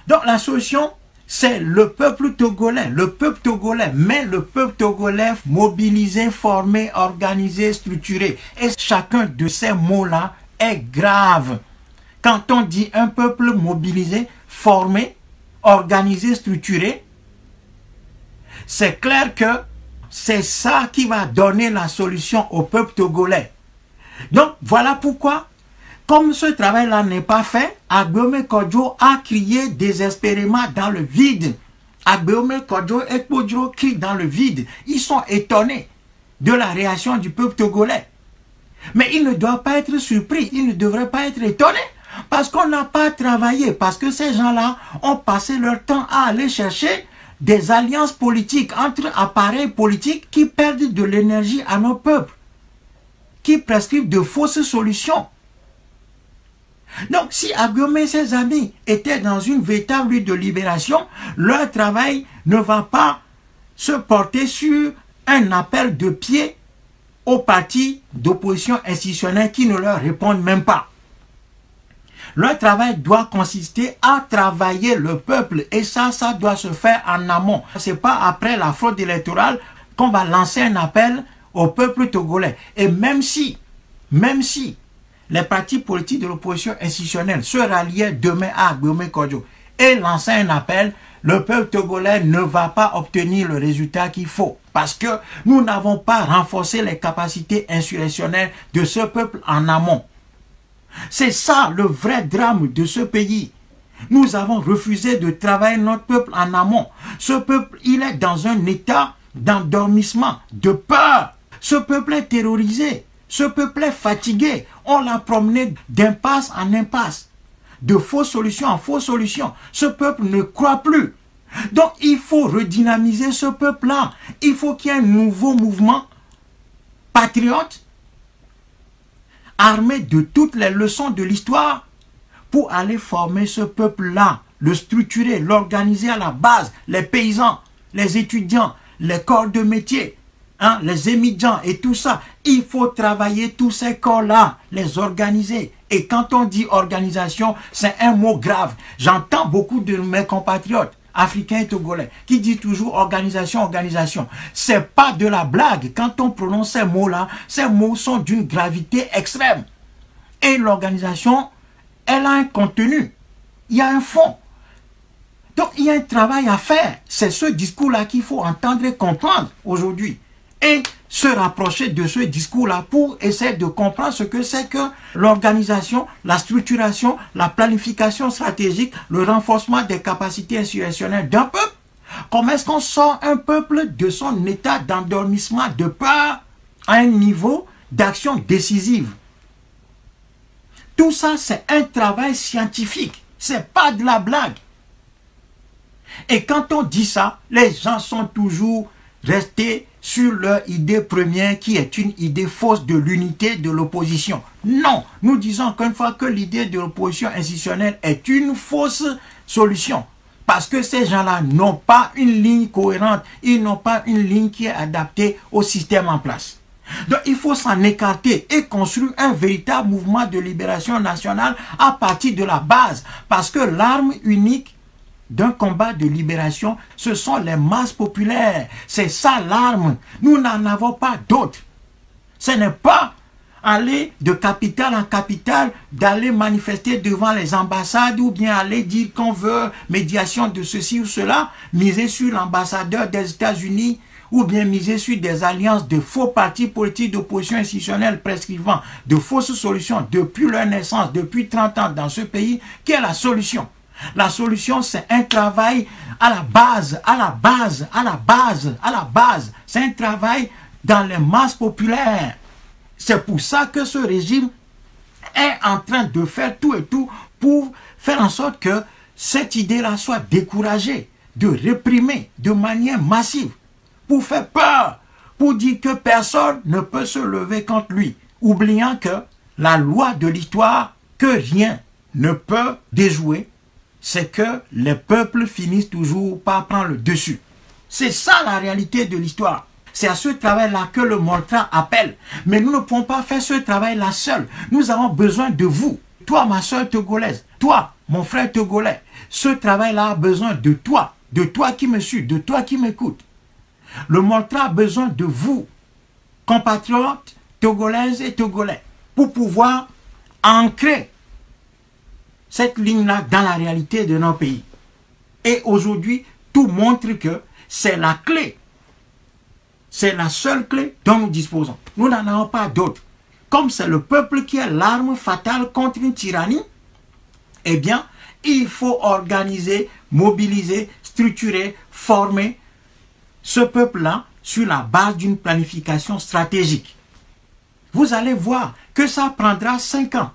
Donc la solution, c'est le peuple togolais, mais le peuple togolais mobilisé, formé, organisé, structuré. Et chacun de ces mots-là est grave. Quand on dit un peuple mobilisé, formé, organisé, structuré, c'est clair que c'est ça qui va donner la solution au peuple togolais. Donc voilà pourquoi, comme ce travail-là n'est pas fait, Agbeome Kodjo a crié désespérément dans le vide. Agbeome Kodjo et Kodjo crient dans le vide. Ils sont étonnés de la réaction du peuple togolais. Mais ils ne doivent pas être surpris, ils ne devraient pas être étonnés. Parce qu'on n'a pas travaillé, parce que ces gens-là ont passé leur temps à aller chercher des alliances politiques entre appareils politiques qui perdent de l'énergie à nos peuples, qui prescrivent de fausses solutions. Donc, si Agbeome et ses amis étaient dans une véritable lutte de libération, leur travail ne va pas se porter sur un appel de pied aux partis d'opposition institutionnelle qui ne leur répondent même pas. Leur travail doit consister à travailler le peuple et ça doit se faire en amont. Ce n'est pas après la fraude électorale qu'on va lancer un appel au peuple togolais. Et même si les partis politiques de l'opposition institutionnelle se ralliaient demain à Agbeome Kodjo et lançaient un appel, le peuple togolais ne va pas obtenir le résultat qu'il faut. Parce que nous n'avons pas renforcé les capacités insurrectionnelles de ce peuple en amont. C'est ça le vrai drame de ce pays. Nous avons refusé de travailler notre peuple en amont. Ce peuple, il est dans un état d'endormissement, de peur. Ce peuple est terrorisé. Ce peuple est fatigué. On l'a promené d'impasse en impasse, de fausses solutions en fausses solutions. Ce peuple ne croit plus. Donc il faut redynamiser ce peuple-là. Il faut qu'il y ait un nouveau mouvement patriote, armé de toutes les leçons de l'histoire pour aller former ce peuple-là, le structurer, l'organiser à la base, les paysans, les étudiants, les corps de métier, les émigrants et tout ça. Il faut travailler tous ces corps-là, les organiser. Et quand on dit organisation, c'est un mot grave. J'entends beaucoup de mes compatriotes africains et togolais qui disent toujours organisation, organisation. C'est pas de la blague. Quand on prononce ces mots-là, ces mots sont d'une gravité extrême. Et l'organisation, elle a un contenu. Il y a un fond. Donc il y a un travail à faire. C'est ce discours-là qu'il faut entendre et comprendre aujourd'hui. Et se rapprocher de ce discours-là pour essayer de comprendre ce que c'est que l'organisation, la structuration, la planification stratégique, le renforcement des capacités insurrectionnelles d'un peuple. Comment est-ce qu'on sort un peuple de son état d'endormissement, de peur, à un niveau d'action décisive? Tout ça, c'est un travail scientifique. C'est pas de la blague. Et quand on dit ça, les gens sont toujours restés sur leur idée première qui est une idée fausse de l'unité de l'opposition. Non, nous disons encore une fois que l'idée de l'opposition institutionnelle est une fausse solution. Parce que ces gens-là n'ont pas une ligne cohérente, ils n'ont pas une ligne qui est adaptée au système en place. Donc il faut s'en écarter et construire un véritable mouvement de libération nationale à partir de la base. Parce que l'arme unique d'un combat de libération, ce sont les masses populaires. C'est ça l'arme. Nous n'en avons pas d'autre. Ce n'est pas aller de capitale en capitale, d'aller manifester devant les ambassades ou bien aller dire qu'on veut médiation de ceci ou cela, miser sur l'ambassadeur des États-Unis ou bien miser sur des alliances de faux partis politiques d'opposition institutionnelle prescrivant de fausses solutions depuis leur naissance, depuis 30 ans dans ce pays. Quelle est la solution? La solution, c'est un travail à la base, à la base, à la base, à la base. C'est un travail dans les masses populaires. C'est pour ça que ce régime est en train de faire tout et tout pour faire en sorte que cette idée-là soit découragée, de réprimer de manière massive, pour faire peur, pour dire que personne ne peut se lever contre lui, oubliant que la loi de l'histoire, que rien ne peut déjouer, c'est que les peuples finissent toujours par prendre le dessus. C'est ça la réalité de l'histoire. C'est à ce travail-là que le Moltra appelle. Mais nous ne pouvons pas faire ce travail-là seul. Nous avons besoin de vous. Toi, ma soeur togolaise. Toi, mon frère togolais. ce travail-là a besoin de toi qui me suis, de toi qui m'écoute. Le Moltra a besoin de vous, compatriotes togolaises et togolais, pour pouvoir ancrer cette ligne-là dans la réalité de nos pays. Et aujourd'hui, tout montre que c'est la clé. C'est la seule clé dont nous disposons. Nous n'en avons pas d'autre. Comme c'est le peuple qui est l'arme fatale contre une tyrannie, eh bien, il faut organiser, mobiliser, structurer, former ce peuple-là sur la base d'une planification stratégique. Vous allez voir que ça prendra 5 ans.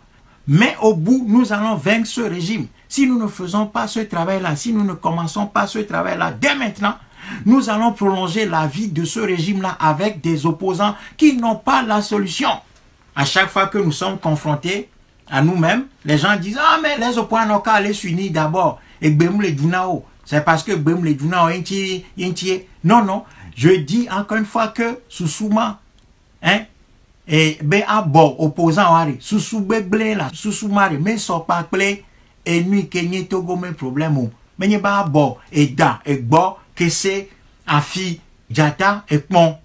Mais au bout, nous allons vaincre ce régime. Si nous ne faisons pas ce travail-là, si nous ne commençons pas ce travail-là dès maintenant, nous allons prolonger la vie de ce régime-là avec des opposants qui n'ont pas la solution. À chaque fois que nous sommes confrontés à nous-mêmes, les gens disent « Ah, mais les opposants n'ont qu'à aller s'unir d'abord. » Et Bemle Dunao, c'est parce que Bemle Dunao est non, non. Je dis encore une fois que Sousouma, hein, et ben abo opposant wari susu beble la susu mari mais so pa ple et nuit kenye togo me problème o menye ba abo et da et bo que c'est afi jata et pon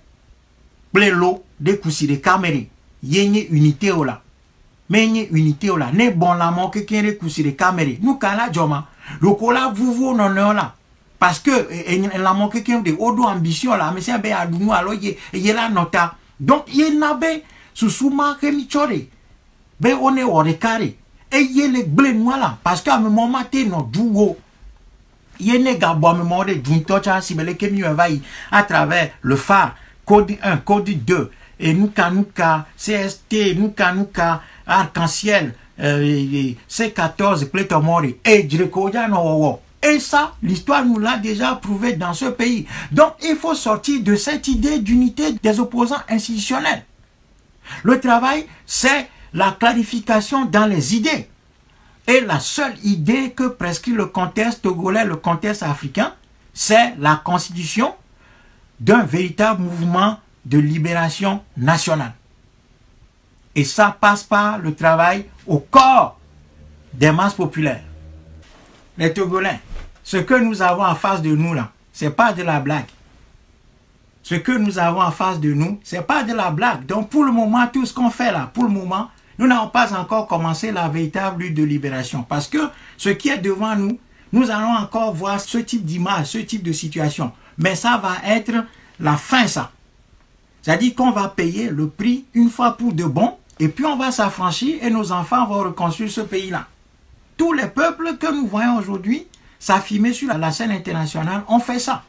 ple lo de kusi de cameri yenye unité ola menye unité ola ne bon la mon que kere kusi de cameri nous kala joma lokola vuvu non la parce que la mon que de odo ambition la mais c'est be adunu alo ye la nota. Donc, il n'a pas sous-souma que michore. Ben, on est au carré. Et il y a les blés noirs parce qu'à un moment, tu es duo. Il y a des gars, à un moment, si à travers le phare, code 1, code 2, et Nuka, CST, Nuka, Arc-en-Ciel, C14, Plétomori, et Djekoya, no. Et ça, l'histoire nous l'a déjà prouvé dans ce pays. Donc, il faut sortir de cette idée d'unité des opposants institutionnels. Le travail, c'est la clarification dans les idées. Et la seule idée que prescrit le contexte togolais, le contexte africain, c'est la constitution d'un véritable mouvement de libération nationale. Et ça passe par le travail au corps des masses populaires. Les Togolais, ce que nous avons en face de nous là, c'est pas de la blague. Ce que nous avons en face de nous, c'est pas de la blague. Donc pour le moment, tout ce qu'on fait là, pour le moment, nous n'avons pas encore commencé la véritable lutte de libération. Parce que ce qui est devant nous, nous allons encore voir ce type d'image, ce type de situation. Mais ça va être la fin ça. C'est-à-dire qu'on va payer le prix une fois pour de bon, et puis on va s'affranchir et nos enfants vont reconstruire ce pays-là. Tous les peuples que nous voyons aujourd'hui s'affirmer sur la scène internationale ont fait ça.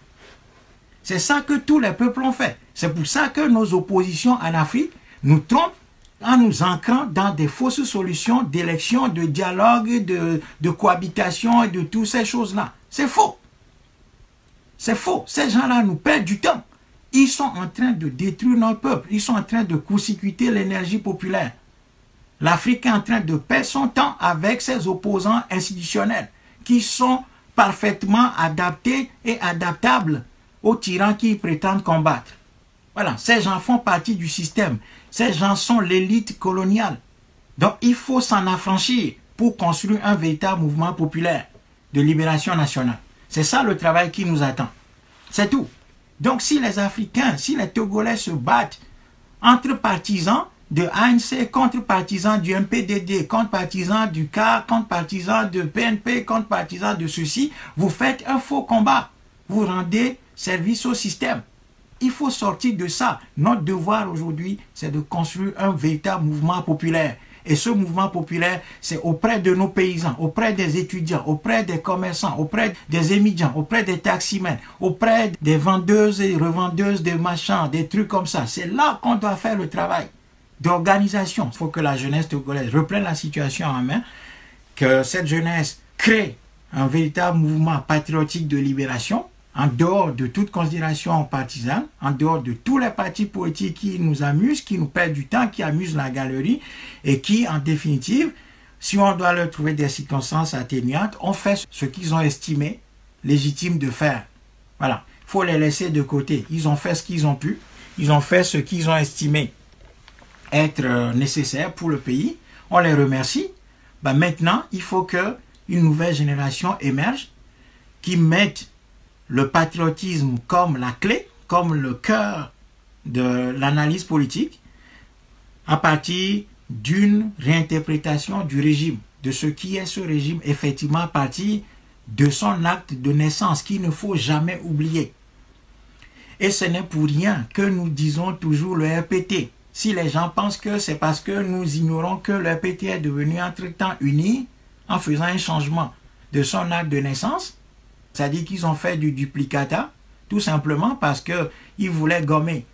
C'est ça que tous les peuples ont fait. C'est pour ça que nos oppositions en Afrique nous trompent en nous ancrant dans des fausses solutions d'élection, de dialogue, de cohabitation et de toutes ces choses-là. C'est faux. C'est faux. Ces gens-là nous perdent du temps. Ils sont en train de détruire notre peuple. Ils sont en train de court-circuiter l'énergie populaire. L'Afrique est en train de perdre son temps avec ses opposants institutionnels qui sont parfaitement adaptés et adaptables aux tyrans qui prétendent combattre. Voilà, ces gens font partie du système. Ces gens sont l'élite coloniale. Donc il faut s'en affranchir pour construire un véritable mouvement populaire de libération nationale. C'est ça le travail qui nous attend. C'est tout. Donc si les Africains, si les Togolais se battent entre partisans de ANC contre partisans du MPDD, contre partisans du CAR, contre partisans de PNP, contre partisans de ceci, vous faites un faux combat. Vous rendez service au système. Il faut sortir de ça. Notre devoir aujourd'hui, c'est de construire un véritable mouvement populaire. Et ce mouvement populaire, c'est auprès de nos paysans, auprès des étudiants, auprès des commerçants, auprès des émigrants, auprès des taximens, auprès des vendeuses et revendeuses de machins, des trucs comme ça. C'est là qu'on doit faire le travail d'organisation. Il faut que la jeunesse togolaise reprenne la situation en main, que cette jeunesse crée un véritable mouvement patriotique de libération, en dehors de toute considération partisane, en dehors de tous les partis politiques qui nous amusent, qui nous perdent du temps, qui amusent la galerie, et qui, en définitive, si on doit leur trouver des circonstances atténuantes, on fait ce qu'ils ont estimé légitime de faire. Voilà, il faut les laisser de côté. Ils ont fait ce qu'ils ont pu, ils ont fait ce qu'ils ont estimé être nécessaire pour le pays. On les remercie. Ben maintenant, il faut que une nouvelle génération émerge qui mettent le patriotisme comme la clé, comme le cœur de l'analyse politique, à partir d'une réinterprétation du régime, de ce qui est ce régime, effectivement à partir de son acte de naissance qu'il ne faut jamais oublier. Et ce n'est pour rien que nous disons toujours le RPT. Si les gens pensent que c'est parce que nous ignorons que le RPT est devenu entre-temps uni en faisant un changement de son acte de naissance, c'est-à-dire qu'ils ont fait du duplicata, tout simplement parce qu'ils voulaient gommer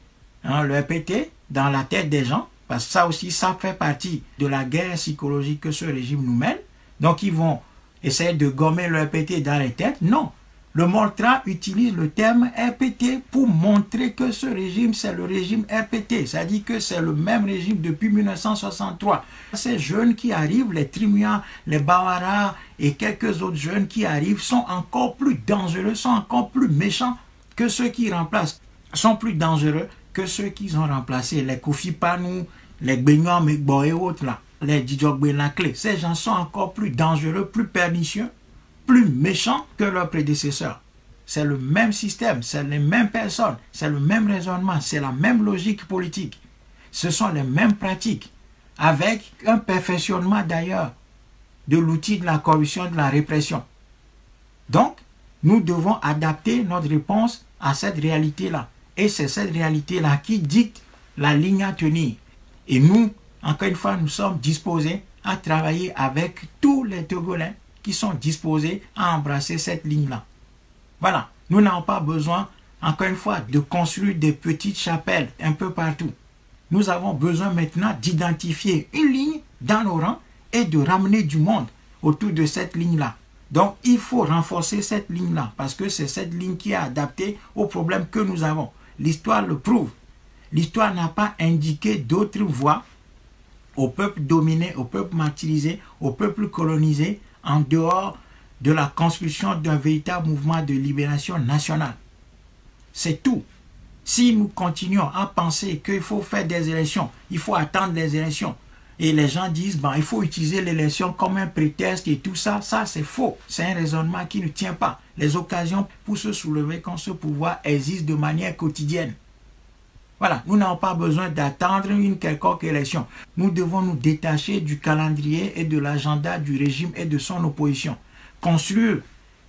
le RPT dans la tête des gens, parce que ça aussi, ça fait partie de la guerre psychologique que ce régime nous mène. Donc ils vont essayer de gommer le RPT dans les têtes. Non, le Moltra utilise le terme RPT pour montrer que ce régime, c'est le régime RPT. C'est-à-dire que c'est le même régime depuis 1963. Ces jeunes qui arrivent, les Trimia, les Bawara et quelques autres jeunes qui arrivent sont encore plus dangereux, sont encore plus méchants que ceux qui remplacent, sont plus dangereux que ceux qu'ils ont remplacés. Les Kofi Panou, les Gbenyom et autres là, les Djidjok Benakle. Ces gens sont encore plus dangereux, plus pernicieux, plus méchants que leurs prédécesseurs. C'est le même système, c'est les mêmes personnes, c'est le même raisonnement, c'est la même logique politique. Ce sont les mêmes pratiques, avec un perfectionnement d'ailleurs de l'outil de la corruption, de la répression. Donc, nous devons adapter notre réponse à cette réalité-là. Et c'est cette réalité-là qui dicte la ligne à tenir. Et nous, encore une fois, nous sommes disposés à travailler avec tous les Togolais qui sont disposés à embrasser cette ligne-là. Voilà, nous n'avons pas besoin, encore une fois, de construire des petites chapelles un peu partout. Nous avons besoin maintenant d'identifier une ligne dans nos rangs et de ramener du monde autour de cette ligne-là. Donc, il faut renforcer cette ligne-là parce que c'est cette ligne qui est adaptée aux problèmes que nous avons. L'histoire le prouve. L'histoire n'a pas indiqué d'autres voies au peuple dominé, au peuple martyrisé, au peuple colonisé, en dehors de la construction d'un véritable mouvement de libération nationale. C'est tout. Si nous continuons à penser qu'il faut faire des élections, il faut attendre les élections, et les gens disent, il faut utiliser l'élection comme un prétexte et tout ça, ça c'est faux. C'est un raisonnement qui ne tient pas. Les occasions pour se soulever contre ce pouvoir existent de manière quotidienne. Voilà, nous n'avons pas besoin d'attendre une quelconque élection. Nous devons nous détacher du calendrier et de l'agenda du régime et de son opposition. Construire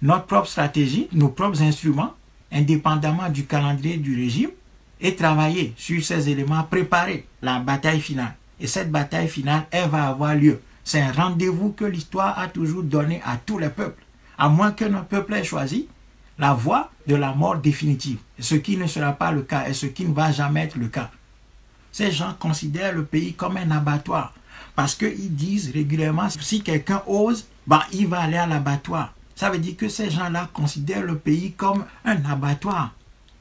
notre propre stratégie, nos propres instruments, indépendamment du calendrier du régime, et travailler sur ces éléments, préparer la bataille finale. Et cette bataille finale, elle va avoir lieu. C'est un rendez-vous que l'histoire a toujours donné à tous les peuples. À moins que notre peuple ait choisi la voie de la mort définitive. Ce qui ne sera pas le cas et ce qui ne va jamais être le cas. Ces gens considèrent le pays comme un abattoir. Parce qu'ils disent régulièrement, si quelqu'un ose, il va aller à l'abattoir. Ça veut dire que ces gens-là considèrent le pays comme un abattoir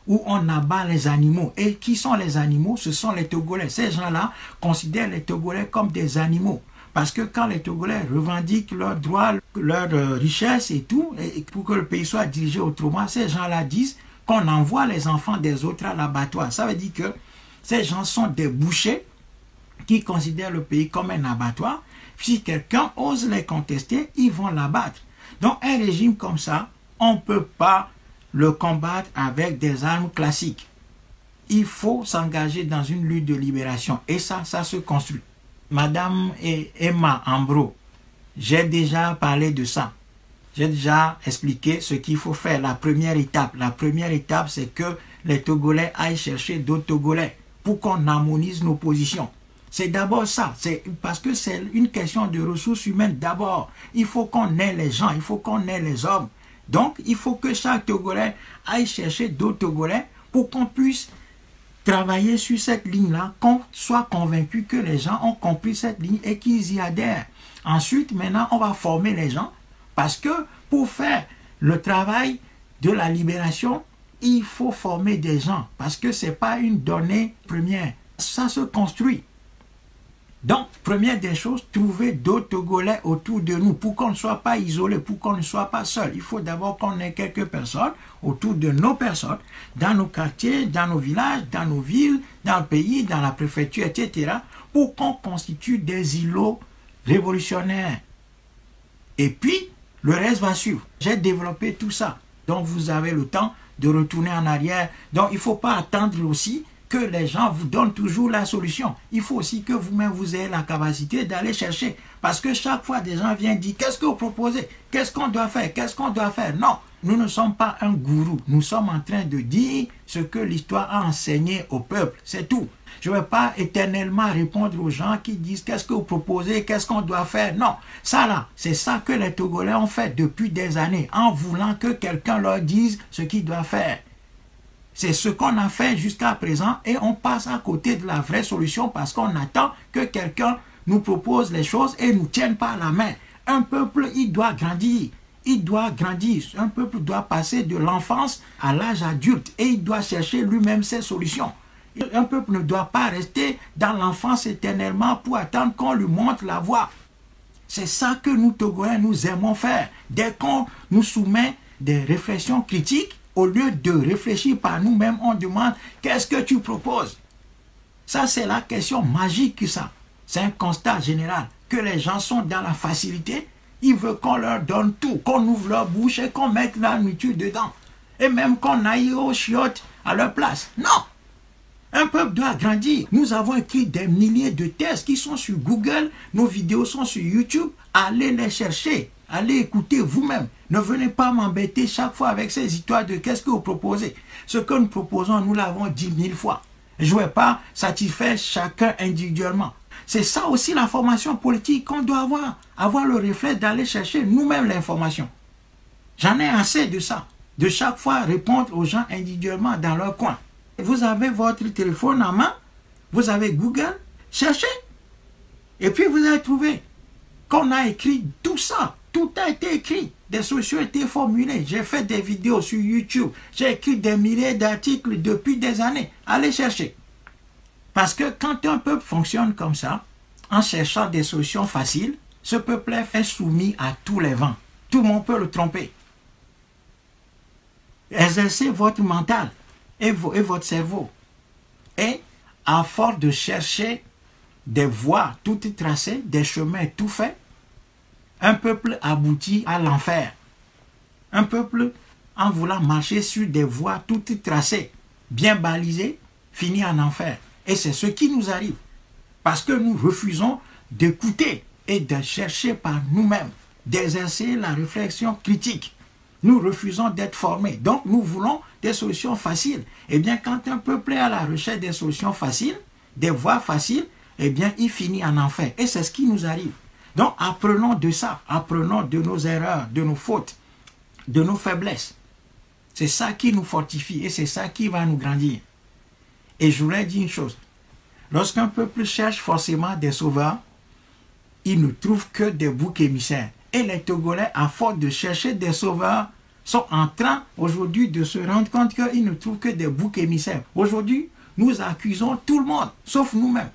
où on abat les animaux. Et qui sont les animaux? Ce sont les Togolais. Ces gens-là considèrent les Togolais comme des animaux. Parce que quand les Togolais revendiquent leurs droits, leurs richesses et tout, et pour que le pays soit dirigé autrement, ces gens-là disent qu'on envoie les enfants des autres à l'abattoir. Ça veut dire que ces gens sont des bouchers qui considèrent le pays comme un abattoir. Si quelqu'un ose les contester, ils vont l'abattre. Donc un régime comme ça, on ne peut pas le combattre avec des armes classiques. Il faut s'engager dans une lutte de libération. Et ça se construit. Madame Emma Ambro, j'ai déjà parlé de ça. J'ai déjà expliqué ce qu'il faut faire. La première étape, c'est que les Togolais aillent chercher d'autres Togolais pour qu'on harmonise nos positions. C'est d'abord ça. C'est parce que c'est une question de ressources humaines d'abord. Il faut qu'on ait les gens, il faut qu'on ait les hommes. Donc, il faut que chaque Togolais aille chercher d'autres Togolais pour qu'on puisse travailler sur cette ligne-là, qu'on soit convaincu que les gens ont compris cette ligne et qu'ils y adhèrent. Ensuite, maintenant, on va former les gens parce que pour faire le travail de la libération, il faut former des gens parce que ce n'est pas une donnée première. Ça se construit. Donc, première des choses, trouver d'autres Togolais autour de nous pour qu'on ne soit pas isolés, pour qu'on ne soit pas seul. Il faut d'abord qu'on ait quelques personnes autour de nos personnes, dans nos quartiers, dans nos villages, dans nos villes, dans le pays, dans la préfecture, etc., pour qu'on constitue des îlots révolutionnaires. Et puis, Le reste va suivre. J'ai développé tout ça. Donc vous avez le temps de retourner en arrière. Donc il ne faut pas attendre aussi que les gens vous donnent toujours la solution. Il faut aussi que vous-même vous ayez la capacité d'aller chercher. Parce que chaque fois des gens viennent dire, qu'est-ce que vous proposez? Qu'est-ce qu'on doit faire? Qu'est-ce qu'on doit faire? Non, nous ne sommes pas un gourou. Nous sommes en train de dire ce que l'histoire a enseigné au peuple. C'est tout. Je ne vais pas éternellement répondre aux gens qui disent qu'est-ce que vous proposez, qu'est-ce qu'on doit faire. Non, ça là, c'est ça que les Togolais ont fait depuis des années, en voulant que quelqu'un leur dise ce qu'ils doivent faire. C'est ce qu'on a fait jusqu'à présent et on passe à côté de la vraie solution parce qu'on attend que quelqu'un nous propose les choses et nous tienne par la main. Un peuple, il doit grandir. Il doit grandir. Un peuple doit passer de l'enfance à l'âge adulte et il doit chercher lui-même ses solutions. Un peuple ne doit pas rester dans l'enfance éternellement pour attendre qu'on lui montre la voie. C'est ça que nous, Togolais, nous aimons faire. Dès qu'on nous soumet des réflexions critiques, au lieu de réfléchir par nous-mêmes, on demande « Qu'est-ce que tu proposes ?» Ça, c'est la question magique que ça. C'est un constat général que les gens sont dans la facilité. Ils veulent qu'on leur donne tout, qu'on ouvre leur bouche et qu'on mette la nourriture dedans. Et même qu'on aille aux chiottes à leur place. Non! Un peuple doit grandir. Nous avons écrit des milliers de textes qui sont sur Google. Nos vidéos sont sur YouTube. Allez les chercher. Allez écouter vous-même. Ne venez pas m'embêter chaque fois avec ces histoires de qu'est-ce que vous proposez. Ce que nous proposons, nous l'avons dit 1000 fois. Je ne vais pas satisfaire chacun individuellement. C'est ça aussi la formation politique qu'on doit avoir. Avoir le réflexe d'aller chercher nous-mêmes l'information. J'en ai assez de ça. De chaque fois répondre aux gens individuellement dans leur coin. Vous avez votre téléphone en main, vous avez Google, cherchez. Et puis vous allez trouver qu'on a écrit tout ça. Tout a été écrit. Des solutions ont été formulées. J'ai fait des vidéos sur YouTube. J'ai écrit des milliers d'articles depuis des années. Allez chercher. Parce que quand un peuple fonctionne comme ça, en cherchant des solutions faciles, ce peuple est soumis à tous les vents. Tout le monde peut le tromper. Exercez votre mental et votre cerveau. Et à force de chercher des voies toutes tracées, des chemins tout faits, un peuple aboutit à l'enfer. Un peuple, en voulant marcher sur des voies toutes tracées, bien balisées, finit en enfer. Et c'est ce qui nous arrive. Parce que nous refusons d'écouter et de chercher par nous-mêmes, d'exercer la réflexion critique. Nous refusons d'être formés. Donc, nous voulons des solutions faciles. Eh bien, quand un peuple est à la recherche des solutions faciles, des voies faciles, eh bien, il finit en enfer. Et c'est ce qui nous arrive. Donc, apprenons de ça. Apprenons de nos erreurs, de nos fautes, de nos faiblesses. C'est ça qui nous fortifie et c'est ça qui va nous grandir. Et je voulais dire une chose. Lorsqu'un peuple cherche forcément des sauveurs, il ne trouve que des boucs émissaires. Et les Togolais, à force de chercher des sauveurs, sont en train aujourd'hui de se rendre compte qu'ils ne trouvent que des boucs émissaires. Aujourd'hui, nous accusons tout le monde, sauf nous-mêmes.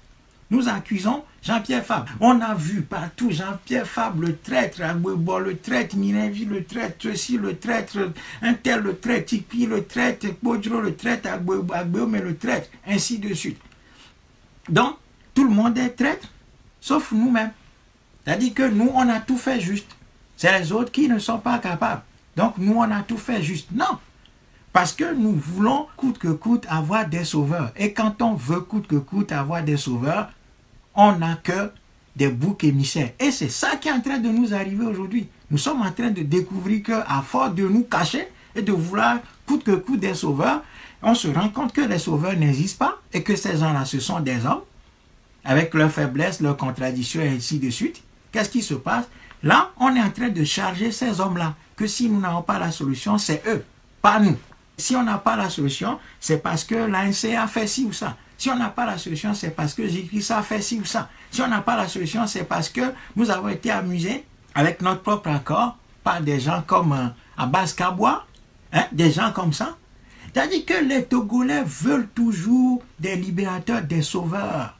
Nous accusons Jean-Pierre Fabre. On a vu partout Jean-Pierre Fabre, le traître, Agbebo, le traître, Minervi, le traître, ceci, le traître, un tel, le traître, Tipi, le traître, Podro, le traître, Agbebo, mais le traître, ainsi de suite. Donc, tout le monde est traître, sauf nous-mêmes. C'est-à-dire que nous, on a tout fait juste. C'est les autres qui ne sont pas capables. Donc, nous, on a tout fait juste. Non. Parce que nous voulons, coûte que coûte, avoir des sauveurs. Et quand on veut, coûte que coûte, avoir des sauveurs, on n'a que des boucs émissaires. Et c'est ça qui est en train de nous arriver aujourd'hui. Nous sommes en train de découvrir qu'à force de nous cacher et de vouloir, coûte que coûte, des sauveurs, on se rend compte que les sauveurs n'existent pas et que ces gens-là, ce sont des hommes, avec leurs faiblesses, leurs contradictions et ainsi de suite. Qu'est-ce qui se passe? Là, on est en train de charger ces hommes-là, que si nous n'avons pas la solution, c'est eux, pas nous. Si on n'a pas la solution, c'est parce que l'ANC a fait ci ou ça. Si on n'a pas la solution, c'est parce que J.K. a fait ci ou ça. Si on n'a pas la solution, c'est parce que nous avons été amusés avec notre propre accord par des gens comme Abbas Kabwa, hein, des gens comme ça. C'est-à-dire que les Togolais veulent toujours des libérateurs, des sauveurs.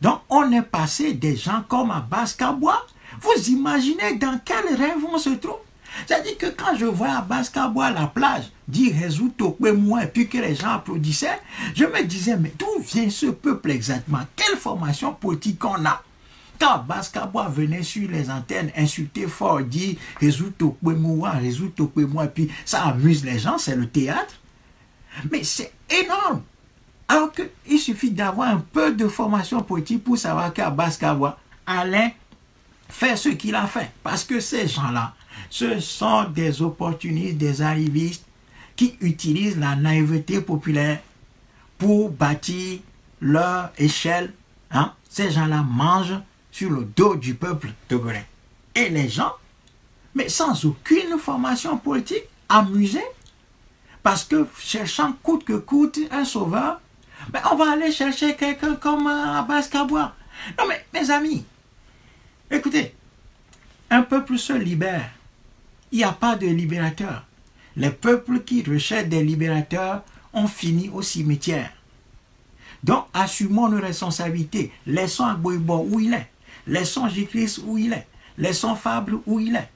Donc, on est passé des gens comme Abbas Kabwa. Vous imaginez dans quel rêve on se trouve? C'est-à-dire que quand je vois Abbas Kabwa à la plage dire « Résout moi » et puis que les gens applaudissaient, je me disais, mais d'où vient ce peuple exactement? Quelle formation politique on a? Quand Baskabois venait sur les antennes, insulter fort, dire « résout moi », puis ça amuse les gens, c'est le théâtre. Mais c'est énorme. Alors qu'il suffit d'avoir un peu de formation politique pour savoir qu'à Baskabois, Alain fait ce qu'il a fait. Parce que ces gens-là, ce sont des opportunistes, des arrivistes qui utilisent la naïveté populaire pour bâtir leur échelle. Hein? Ces gens-là mangent sur le dos du peuple togolais. Et les gens, mais sans aucune formation politique, amusés, parce que cherchant coûte que coûte un sauveur, mais on va aller chercher quelqu'un comme Baskabois. Non mais mes amis, écoutez, un peuple se libère. Il n'y a pas de libérateur. Les peuples qui recherchent des libérateurs ont fini au cimetière. Donc, assumons nos responsabilités. Laissons Agboibo où il est. Laissons Jikris où il est. Laissons Fabre où il est.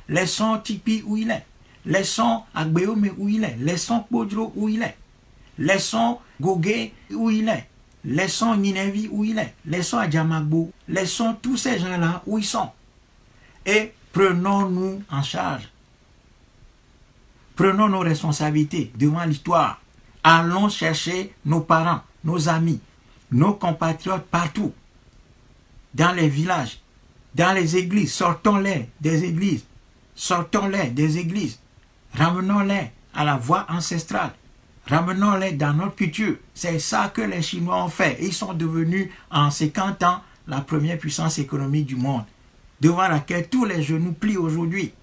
Laissons Tipi où il est. Laissons Agbeome où il est. Laissons Podro où il est. Laissons Gogé où il est. Laissons Ninevi où il est. Laissons Adjamagbo. Laissons tous ces gens-là où ils sont. Et prenons-nous en charge. Prenons nos responsabilités devant l'histoire. Allons chercher nos parents, nos amis, nos compatriotes partout. Dans les villages, dans les églises. Sortons-les des églises. Sortons-les des églises. Ramenons-les à la voie ancestrale. Ramenons-les dans notre culture. C'est ça que les Chinois ont fait. Ils sont devenus, en 50 ans, la première puissance économique du monde, devant laquelle tous les genoux plient aujourd'hui.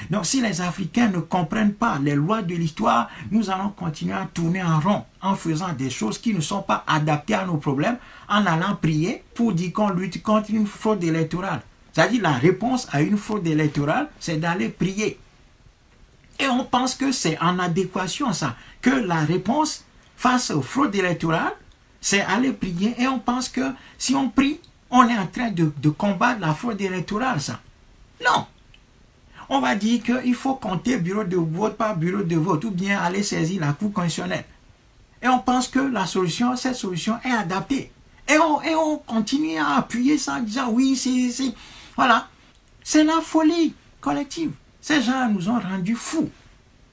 Donc si les Africains ne comprennent pas les lois de l'histoire, nous allons continuer à tourner en rond en faisant des choses qui ne sont pas adaptées à nos problèmes, en allant prier pour dire qu'on lutte contre une fraude électorale. C'est-à-dire la réponse à une fraude électorale, c'est d'aller prier. Et on pense que c'est en adéquation ça, que la réponse face aux fraudes électorales, c'est aller prier. Et on pense que si on prie, on est en train de combattre la fraude électorale, ça. Non. On va dire qu'il faut compter bureau de vote par bureau de vote ou bien aller saisir la Cour constitutionnelle. Et on pense que la solution, cette solution est adaptée. Et on continue à appuyer ça en disant oui, c'est... Voilà. C'est la folie collective. Ces gens nous ont rendus fous.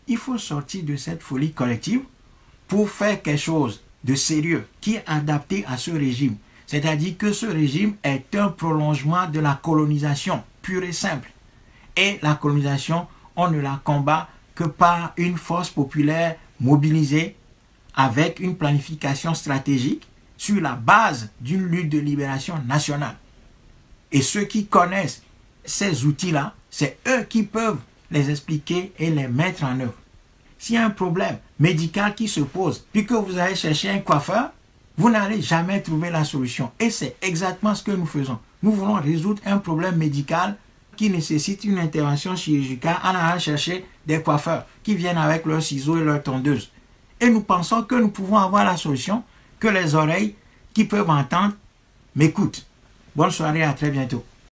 Il faut sortir de cette folie collective pour faire quelque chose de sérieux qui est adapté à ce régime. C'est-à-dire que ce régime est un prolongement de la colonisation pure et simple. Et la colonisation, on ne la combat que par une force populaire mobilisée avec une planification stratégique sur la base d'une lutte de libération nationale. Et ceux qui connaissent ces outils-là, c'est eux qui peuvent les expliquer et les mettre en œuvre. S'il y a un problème médical qui se pose, puis que vous allez chercher un coiffeur, vous n'allez jamais trouver la solution. Et c'est exactement ce que nous faisons. Nous voulons résoudre un problème médical qui nécessite une intervention chirurgicale en allant chercher des coiffeurs qui viennent avec leurs ciseaux et leurs tondeuses. Et nous pensons que nous pouvons avoir la solution, que les oreilles qui peuvent entendre m'écoutent. Bonne soirée, à très bientôt.